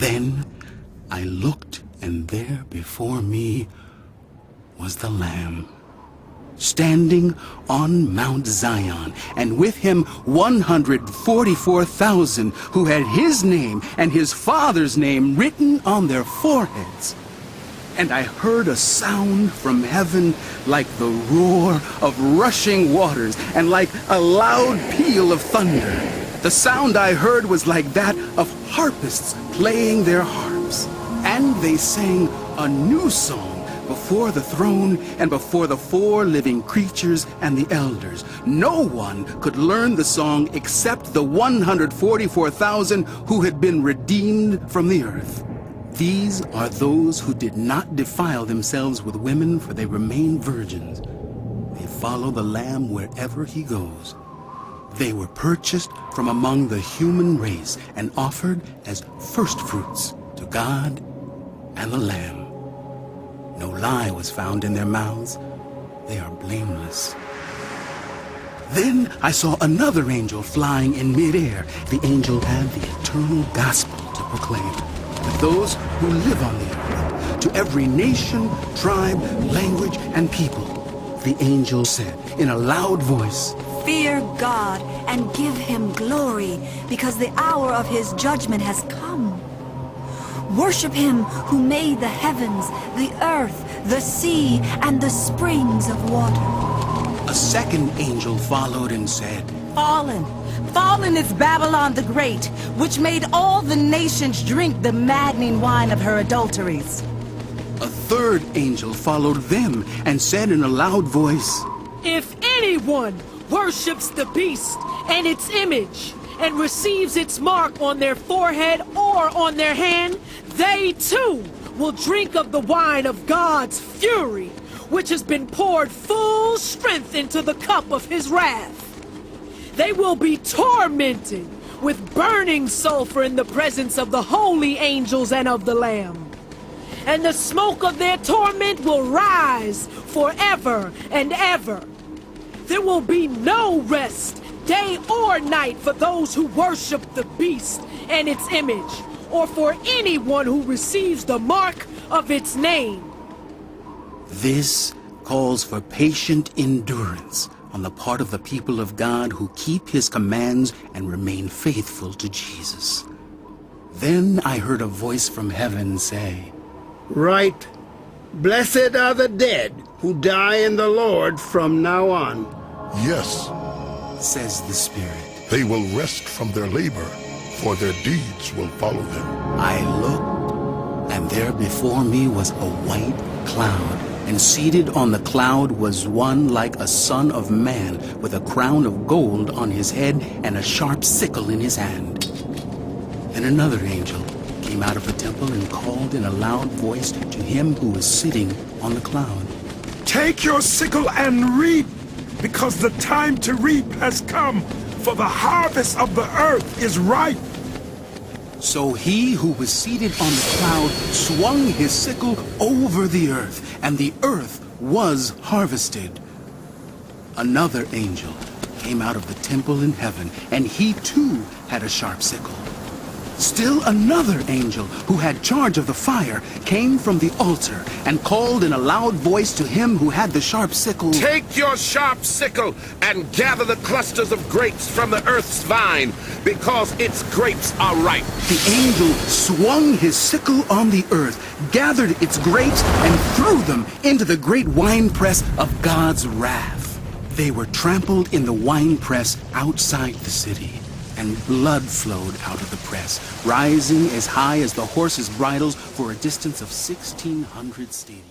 Then I looked, and there before me was the Lamb, standing on Mount Zion, and with him 144,000 who had his name and his Father's name written on their foreheads. And I heard a sound from heaven like the roar of rushing waters and like a loud peal of thunder. The sound I heard was like that of harpists playing their harps. And they sang a new song before the throne and before the four living creatures and the elders. No one could learn the song except the 144,000 who had been redeemed from the earth. These are those who did not defile themselves with women, for they remain virgins. They follow the Lamb wherever he goes. They were purchased from among the human race and offered as firstfruits to God and the Lamb. No lie was found in their mouths. They are blameless. Then I saw another angel flying in midair. The angel had the eternal gospel to proclaim to those who live on the earth, to every nation, tribe, language, and people. The angel said in a loud voice, "Fear God and give him glory, because the hour of his judgment has come. Worship him who made the heavens, the earth, the sea, and the springs of water." A second angel followed and said, Fallen! Fallen is Babylon the Great, which made all the nations drink the maddening wine of her adulteries. A third angel followed them and said in a loud voice, "If anyone worships the beast and its image and receives its mark on their forehead or on their hand, they too will drink of the wine of God's fury, which has been poured full strength into the cup of his wrath. They will be tormented with burning sulfur in the presence of the holy angels and of the Lamb. And the smoke of their torment will rise forever and ever. There will be no rest, day or night, for those who worship the beast and its image, or for anyone who receives the mark of its name." This calls for patient endurance on the part of the people of God who keep his commands and remain faithful to Jesus. Then I heard a voice from heaven say, "Write, blessed are the dead who die in the Lord from now on." Yes, says the Spirit. they will rest from their labor, for their deeds will follow them. I looked, and there before me was a white cloud, and seated on the cloud was one like a son of man, with a crown of gold on his head and a sharp sickle in his hand. Then another angel came out of the temple and called in a loud voice to him who was sitting on the cloud, "Take your sickle and reap, because the time to reap has come, for the harvest of the earth is ripe." So he who was seated on the cloud swung his sickle over the earth, and the earth was harvested. Another angel came out of the temple in heaven, and he too had a sharp sickle. Still another angel, who had charge of the fire, came from the altar and called in a loud voice to him who had the sharp sickle, "Take your sharp sickle and gather the clusters of grapes from the earth's vine, because its grapes are ripe." The angel swung his sickle on the earth, gathered its grapes, and threw them into the great winepress of God's wrath. They were trampled in the winepress outside the city, and blood flowed out of the press, rising as high as the horses' bridles for a distance of 1,600 stadia.